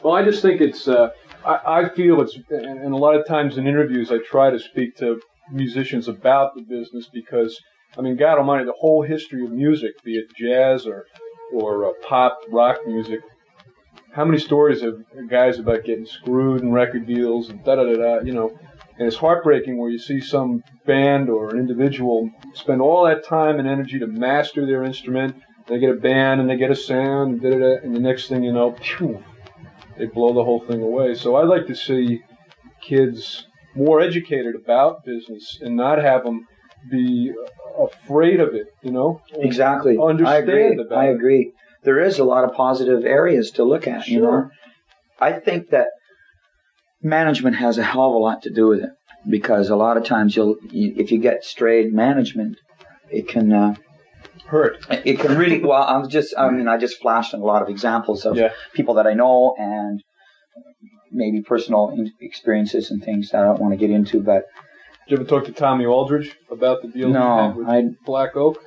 Well, I just think it's, I feel it's, and a lot of times in interviews I try to speak to musicians about the business because, I mean, God almighty, the whole history of music, be it jazz or pop, rock music, how many stories have guys about getting screwed in record deals and da-da-da-da, you know, and it's heartbreaking where you see some band or an individual spend all that time and energy to master their instrument. They get a band and they get a sound, da-da-da, and the next thing you know, phew, they blow the whole thing away. So I like to see kids more educated about business and not have them be afraid of it, you know? Exactly. Understand I agree. There is a lot of positive areas to look at, Sure. you know? I think that management has a hell of a lot to do with it because a lot of times if you get strayed management, it can hurt. It can really, well, I just flashed a lot of examples of people that I know and maybe personal experiences and things that I don't want to get into, but. Did you ever talk to Tommy Aldridge about the deal he had with Black Oak?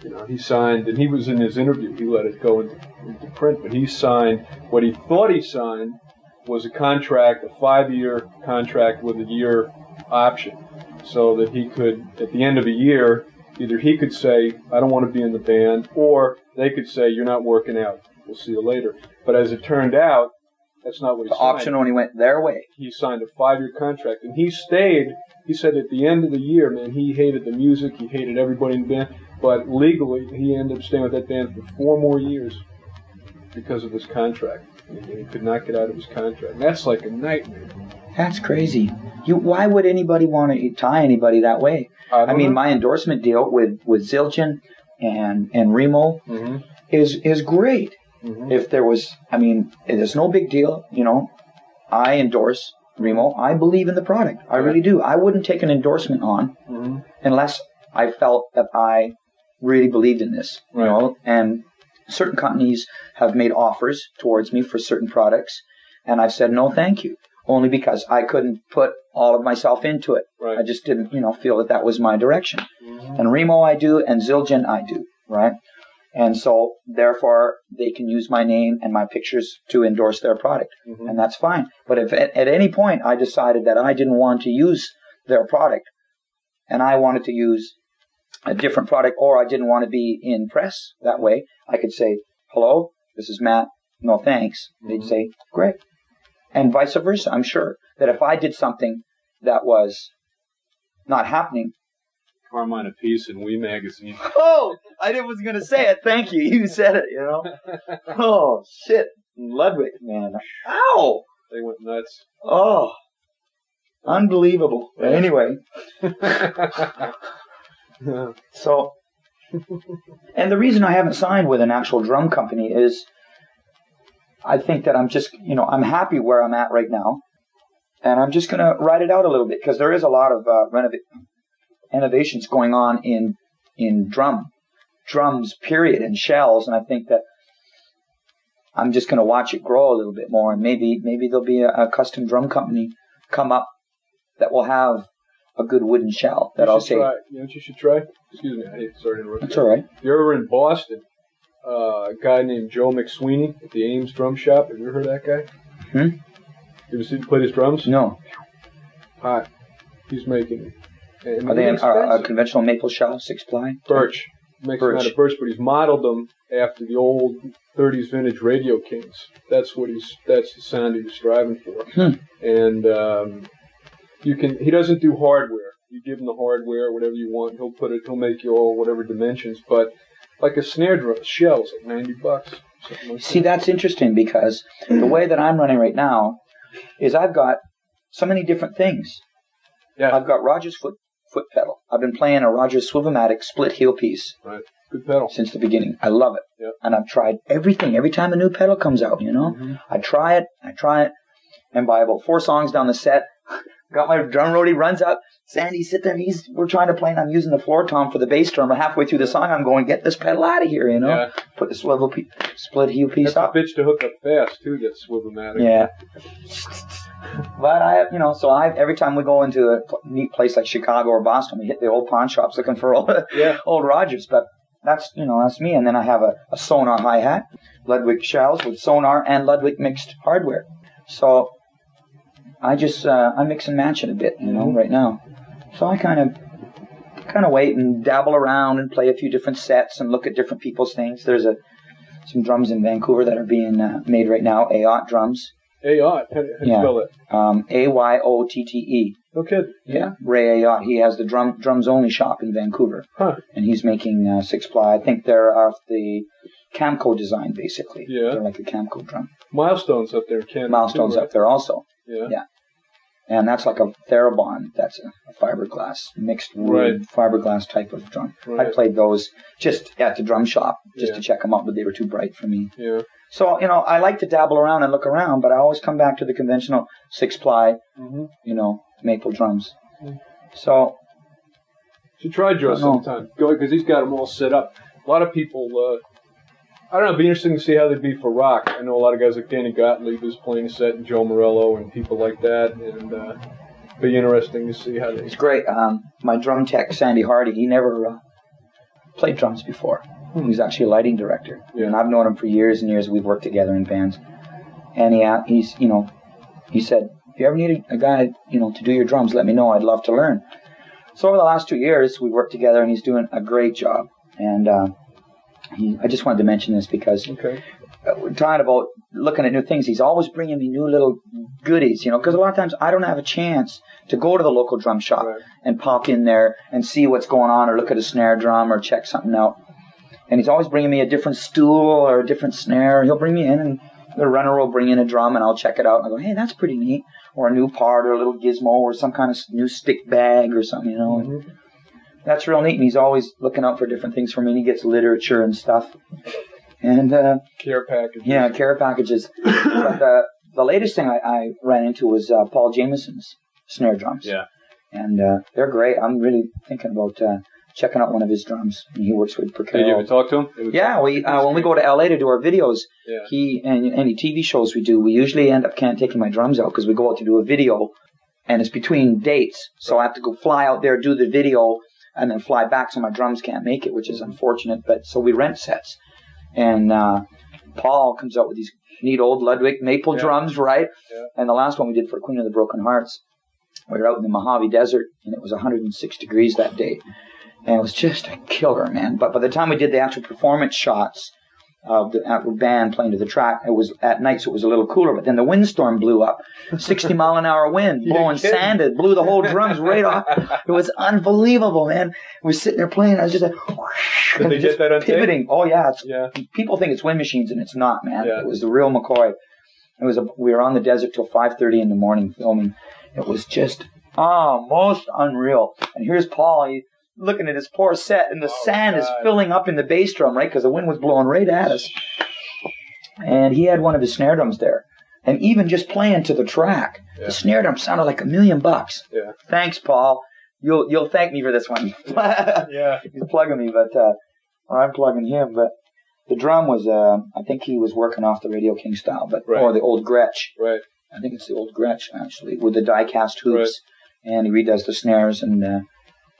You know, he signed, and he was in his interview, he let it go into print, but he signed, what he thought he signed was a contract, a 5-year contract with a year option, so that he could, at the end of a year, either he could say, I don't want to be in the band, or they could say, you're not working out, we'll see you later. But as it turned out, that's not what he signed. The option only went their way. He signed a 5-year contract, and he stayed. He said at the end of the year, man, he hated the music, he hated everybody in the band, but legally, he ended up staying with that band for 4 more years because of his contract. He could not get out of his contract. And that's like a nightmare. That's crazy. Why would anybody want to tie anybody that way? I mean, my endorsement deal with Zildjian and Remo is great. Mm-hmm. If there was, I mean, there's no big deal, you know. I endorse Remo. I believe in the product. I really do. I wouldn't take an endorsement on unless I felt that I really believed in this, you know. And certain companies have made offers towards me for certain products, and I've said no, thank you, only because I couldn't put all of myself into it. Right. I just didn't, you know, feel that was my direction. Mm-hmm. And Remo I do, and Zildjian I do, right? And so, therefore, they can use my name and my pictures to endorse their product. Mm-hmm. And that's fine. But if at any point I decided that I didn't want to use their product and I wanted to use a different product, or I didn't want to be in press that way, I could say, hello, this is Matt, no thanks. They'd say, great. And vice versa. I'm sure that if I did something that was not happening, Carmine Apiece in Wee Magazine. Oh, I was going to say it. Thank you. You said it, you know. Oh, shit. Ludwig, man. Ow! They went nuts. Oh, unbelievable. But anyway. So, and the reason I haven't signed with an actual drum company is I think that I'm just, you know, I'm happy where I'm at right now. And I'm just going to ride it out a little bit because there is a lot of innovations going on in drums, period, and shells, and I think that I'm just going to watch it grow a little bit more, and maybe there'll be a custom drum company come up that will have a good wooden shell that I'll say. You know what you should try? Excuse me, I hate to interrupt. That's all right. You're ever in Boston? A guy named Joe McSweeney at the Ames Drum Shop. Have you ever heard of that guy? You ever seen him play his drums? No. Hot. He's making. Are they a conventional maple shell, 6-ply? Birch. Makes them out of birch, but he's modeled them after the old 30s vintage Radio Kings. That's the sound he was striving for. And he doesn't do hardware. You give him the hardware, whatever you want, he'll make you all whatever dimensions. But like a snare drum, shell's like $90. See, that's interesting because the way that I'm running right now is I've got so many different things. Yeah. I've got Rogers foot pedal. I've been playing a Rogers Swivel-matic split heel piece. Right. Good pedal. Since the beginning. I love it. Yep. And I've tried everything. Every time a new pedal comes out, you know. Mm-hmm. I try it. And by about 4 songs down the set, got my drum roadie, runs up. Sandy, sit there. We're trying to play, and I'm using the floor tom for the bass drum. And halfway through the song, I'm going, get this pedal out of here, you know. Yeah. Put the split heel piece up. That's a bitch to hook up fast, too, that Swivel-matic. Yeah. But every time we go into a neat place like Chicago or Boston, we hit the old pawn shops looking for old Rogers. But that's me. And then I have a Sonar hi-hat, Ludwig shells with sonar and Ludwig mixed hardware. So I just I mix and match it a bit, right now. So I kind of wait and dabble around and play a few different sets and look at different people's things. There's some drums in Vancouver that are being made right now, Ayotte drums. Ayotte? How do you spell it? Ayotte. No kidding. Yeah, Ray Ayotte. He has the drums only shop in Vancouver. Huh. And he's making 6-ply. I think they're off the Camco design, basically. Yeah. They're like a Camco drum. Milestone's up there in Canada. Milestone's too, right? up there also. Yeah. And that's like a Therabond. That's a fiberglass, mixed wood fiberglass type of drum. Right. I played those just at the drum shop just to check them out, but they were too bright for me. Yeah. So, I like to dabble around and look around, but I always come back to the conventional 6-ply, maple drums. Mm-hmm. So. You should try Joe sometime. Go, because he's got them all set up. A lot of people, I don't know, it'd be interesting to see how they'd be for rock. I know a lot of guys like Danny Gottlieb is playing a set, and Joe Morello, and people like that, and it'd be interesting to see how they... It's great. My drum tech, Sandy Hardy, he never played drums before. He's actually a lighting director, and I've known him for years and years. We've worked together in bands, and he said, if you ever need a guy, to do your drums, let me know. I'd love to learn. So over the last 2 years, we've worked together, and he's doing a great job. And I just wanted to mention this because we're talking about looking at new things. He's always bringing me new little goodies, because a lot of times I don't have a chance to go to the local drum shop and pop in there and see what's going on or look at a snare drum or check something out. And he's always bringing me a different stool or a different snare. He'll bring me in, and the runner will bring in a drum, and I'll check it out. And I go, hey, that's pretty neat. Or a new part or a little gizmo or some kind of new stick bag or something, And that's real neat. And he's always looking out for different things for me. And he gets literature and stuff. And care packages. Yeah, care packages. But the latest thing I ran into was Paul Jameson's snare drums. Yeah. And they're great. I'm really thinking about... checking out one of his drums, and he works with Perkel. Did you ever talk to him? Yeah, when we go to LA to do our videos, he and any TV shows we do, we usually end up taking my drums out because we go out to do a video, and it's between dates, so I have to go fly out there, do the video, and then fly back, so my drums can't make it, which is unfortunate. But so we rent sets, and Paul comes out with these neat old Ludwig maple drums, right? Yeah. And the last one we did for Queen of the Broken Hearts, we were out in the Mojave Desert, and it was 106 degrees that day. And it was just a killer, man. But by the time we did the actual performance shots of the actual band playing to the track, it was at night, so it was a little cooler. But then the windstorm blew up. 60-mile-an-hour wind, blowing sand. It blew the whole drums right off. It was unbelievable, man. We were sitting there playing. I was just like, whoosh, did they get that on pivoting. Tape? Oh, yeah. People think it's wind machines, and it's not, man. Yeah. It was the real McCoy. We were on the desert till 5:30 in the morning filming. It was just, most unreal. And here's Paul. Looking at his poor set, and the sand is filling up in the bass drum, right? Because the wind was blowing right at us. And he had one of his snare drums there. And even just playing to the track, the snare drum sounded like $1 million. Yeah. Thanks, Paul. You'll thank me for this one. Yeah. He's plugging me, but I'm plugging him. But the drum was, I think he was working off the Radio King style, or the old Gretsch. Right. I think it's the old Gretsch, actually, with the die-cast hoops. Right. And he redoes the snares and...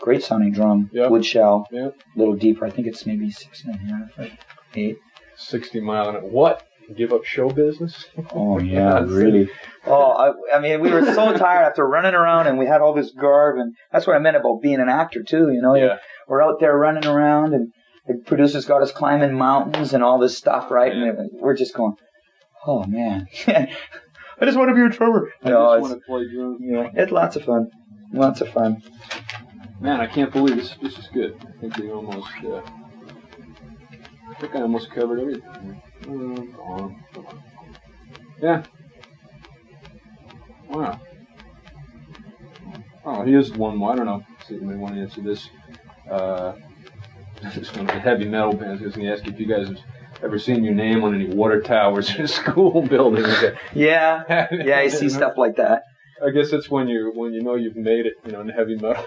great sounding drum, wood shell, a little deeper. I think it's maybe 6.5 or 8. 60 mile an hour. What? Give up show business? Oh, yeah, really. I mean, we were so tired after running around, and we had all this garb, and that's what I meant about being an actor, too, Yeah. We're out there running around, and the producer's got us climbing mountains and all this stuff, right? Yeah. And we're just going, oh, man. I just want to be a drummer. I just want to play drums. Yeah, it's lots of fun. Lots of fun. Man, I can't believe this is good. I think I almost covered everything. Yeah. Wow. Oh, here's one more. I don't know. See if you may want to answer this. This is one of the heavy metal bands. I was going to ask you if you guys have ever seen your name on any water towers in school buildings. Yeah, you see stuff like that. I guess that's when you know you've made it, in heavy metal.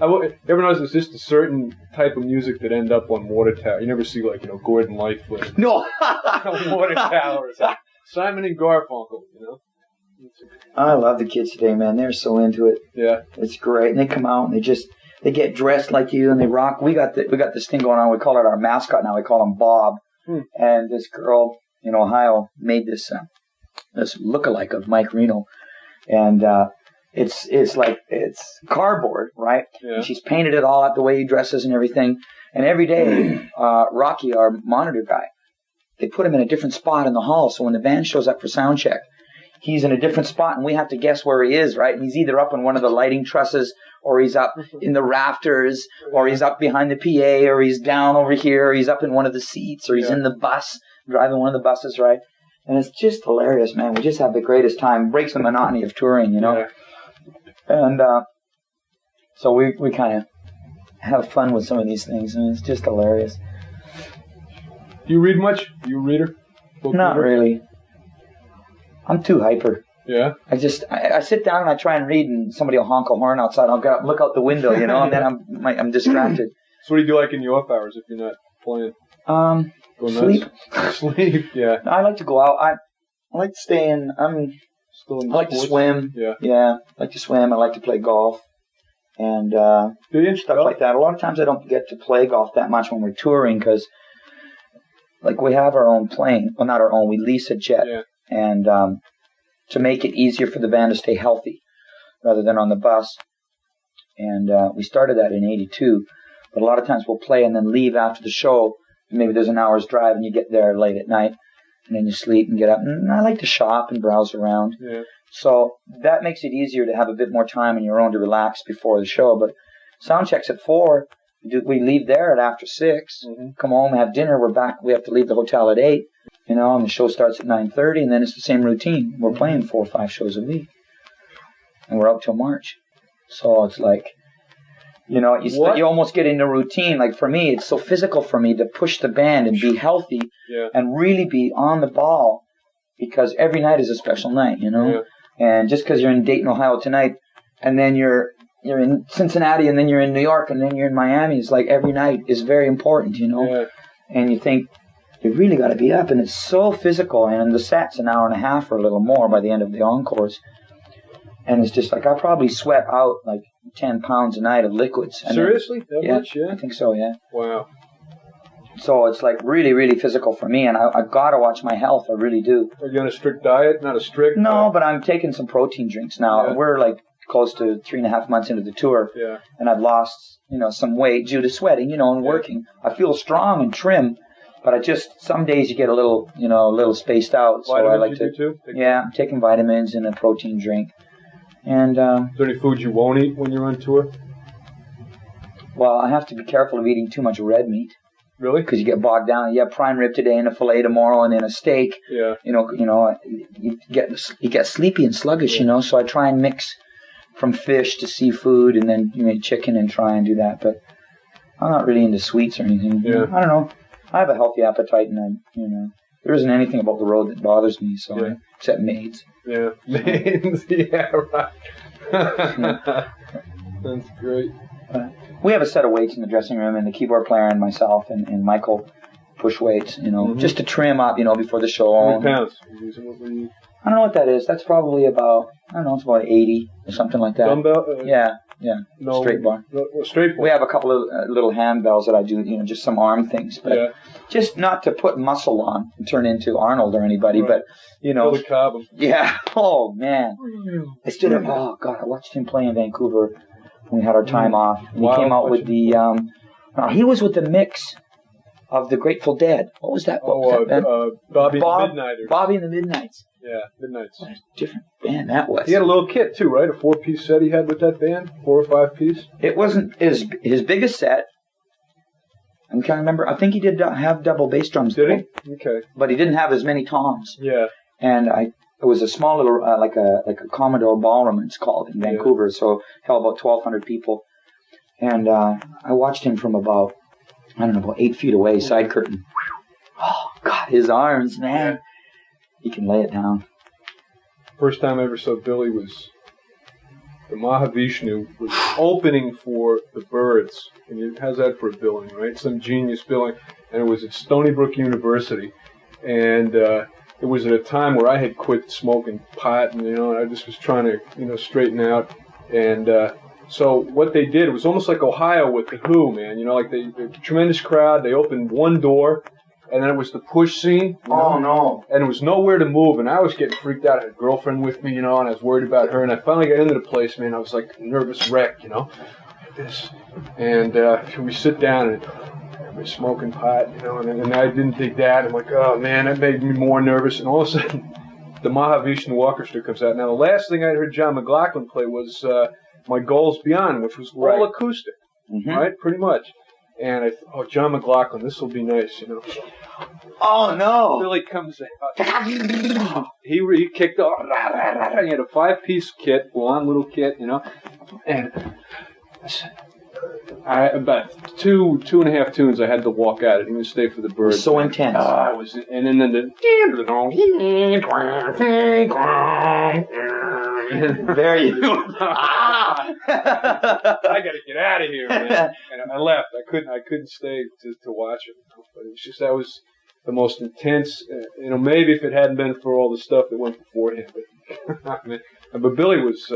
Ever notice there's just a certain type of music that end up on water tower. You never see Gordon Lightfoot. No. Water towers. Simon and Garfunkel, I love the kids today, man. They're so into it. Yeah. It's great. And they come out and they get dressed like you and they rock. We got this thing going on. We call it our mascot now. We call him Bob. And this girl, in Ohio made this lookalike of Mike Reno, and it's cardboard, right? Yeah. And she's painted it all out the way he dresses and everything. And every day, Rocky, our monitor guy, they put him in a different spot in the hall. So when the band shows up for sound check, he's in a different spot, and we have to guess where he is, right? And he's either up in one of the lighting trusses, or he's up in the rafters, or he's up behind the PA, or he's down over here, or he's up in one of the seats, or he's in the bus, driving one of the buses, right? And it's just hilarious, man. We just have the greatest time. It breaks the monotony of touring, you know? Yeah. And so we kind of have fun with some of these things, and it's just hilarious. Do you read much? Are you a reader? Not really. I'm too hyper. Yeah? I sit down and I try and read, and somebody will honk a horn outside. I'll go look out the window, you know, and then I'm distracted. So what do you do like in your off hours if you're not playing? Sleep. Sleep, yeah. I like to go out. I like to stay in. I like to swim. Yeah. Yeah, I like to swim. I like to play golf. And stuff like that. A lot of times I don't get to play golf that much when we're touring because, like, we have our own plane. Well, not our own. We lease a jet. Yeah. And to make it easier for the band to stay healthy rather than on the bus. And we started that in 82. But a lot of times we'll play and then leave after the show. Maybe there's an hour's drive and you get there late at night. And then you sleep and get up. And I like to shop and browse around. Yeah. So that makes it easier to have a bit more time on your own to relax before the show. But sound checks at 4. We leave there at after 6. Mm-hmm. Come home, have dinner. We're back. We have to leave the hotel at 8. You know, and the show starts at 9:30, and then it's the same routine. We're playing 4 or 5 shows a week, and we're out till March. So it's like, you know, you almost get in a routine. Like for me, it's so physical for me to push the band and be healthy and really be on the ball because every night is a special night, you know. Yeah. And just because you're in Dayton, Ohio tonight, and then you're in Cincinnati, and then you're in New York, and then you're in Miami, it's like every night is very important, you know. Yeah. And you think, you really got to be up, and it's so physical, and the set's an hour and a half or a little more by the end of the encores. And it's just like, I probably sweat out like 10 pounds a night of liquids. Seriously? That much, yeah? I think so, yeah. Wow. So it's like really, really physical for me, and I've got to watch my health. I really do. Are you on a strict diet? Not a strict? No, but I'm taking some protein drinks now. Yeah. We're like close to 3.5 months into the tour, and I've lost, you know, some weight due to sweating, you know, and working. I feel strong and trim, but some days you get a little spaced out. So vitamins I like to. I'm taking vitamins and a protein drink. And is there any food you won't eat when you're on tour? Well, I have to be careful of eating too much red meat. Really? Because you get bogged down. You have prime rib today and a fillet tomorrow and then a steak. Yeah. You get sleepy and sluggish. You know. So I try and mix from fish to seafood and then chicken and try and do that. But I'm not really into sweets or anything. Yeah. I don't know. I have a healthy appetite, and there isn't anything about the road that bothers me. So except maids. Yeah. Maids. Yeah. Right. That's great. We have a set of weights in the dressing room, and the keyboard player and myself and Michael push weights, just to trim up, before the show. How many pounds? I don't know what that is. That's probably about, it's about 80 or something like that. Dumbbell? Yeah. No, straight bar. Straight bar. We have a couple of little handbells that I do, just some arm things. But just not to put muscle on and turn into Arnold or anybody, but, Billy Cobham. Yeah. Oh, man. I stood up. Oh, God. I watched him play in Vancouver when we had our time off. And he came out with the, he was with the mix of the Grateful Dead. What was that? Bobby and the Midnites. Bobby and the Midnites. Yeah, Midnites. What a different band that was. He had a little kit too, right? A 4-piece set he had with that band? 4 or 5-piece? It wasn't his biggest set. I'm trying to remember. I think he did have double bass drums. Did he? Okay. But he didn't have as many toms. Yeah. And it was a small little, like a Commodore ballroom, it's called, in Vancouver. So held about 1,200 people. And I watched him from about 8 feet away, side curtain. Oh, God, his arms, man. He can lay it down. First time I ever saw Billy was the Mahavishnu was opening for the Byrds. And how's that for a billing, right? Some genius billing. And it was at Stony Brook University. And it was at a time where I had quit smoking pot, and I just was trying to straighten out. And so what they did was almost like Ohio with the Who, man. Like the tremendous crowd. They opened one door, And then it was the push scene. Oh, no. And it was nowhere to move, and I was getting freaked out. I had a girlfriend with me, and I was worried about her. And I finally got into the place, man. I was like a nervous wreck, like this. And we sit down, and we're smoking pot, and I didn't dig that. I'm like, oh, man, that made me more nervous. And all of a sudden, the Mahavishnu Orchestra comes out. Now, the last thing I heard John McLaughlin play was My Goals Beyond, which was all acoustic, right? Pretty much. And I thought, oh, John McLaughlin, this will be nice, Oh, no. Billy comes out. He kicked off. He had a 5-piece kit, blonde little kit, And about two and a half tunes, I had to walk out. I didn't even stay for the birds. So intense. And then very. I got to get out of here, man. And I left. I couldn't stay to watch it. But it's just, that was the most intense. Maybe if it hadn't been for all the stuff that went beforehand. But Billy was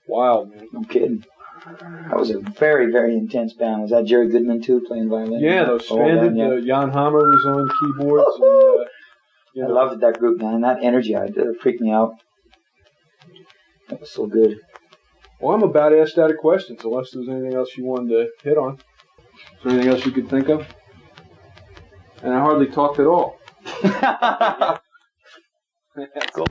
wild, man. No kidding. That was a very, very intense band. Was that Jerry Goodman, too, playing violin? Yeah, those Stranded. Jan Hammer was on keyboards. And, I loved that group, man. That energy, it freaked me out. That was so good. Well, I'm about asked out of questions, unless there's anything else you wanted to hit on. Is there anything else you could think of? And I hardly talked at all. Cool.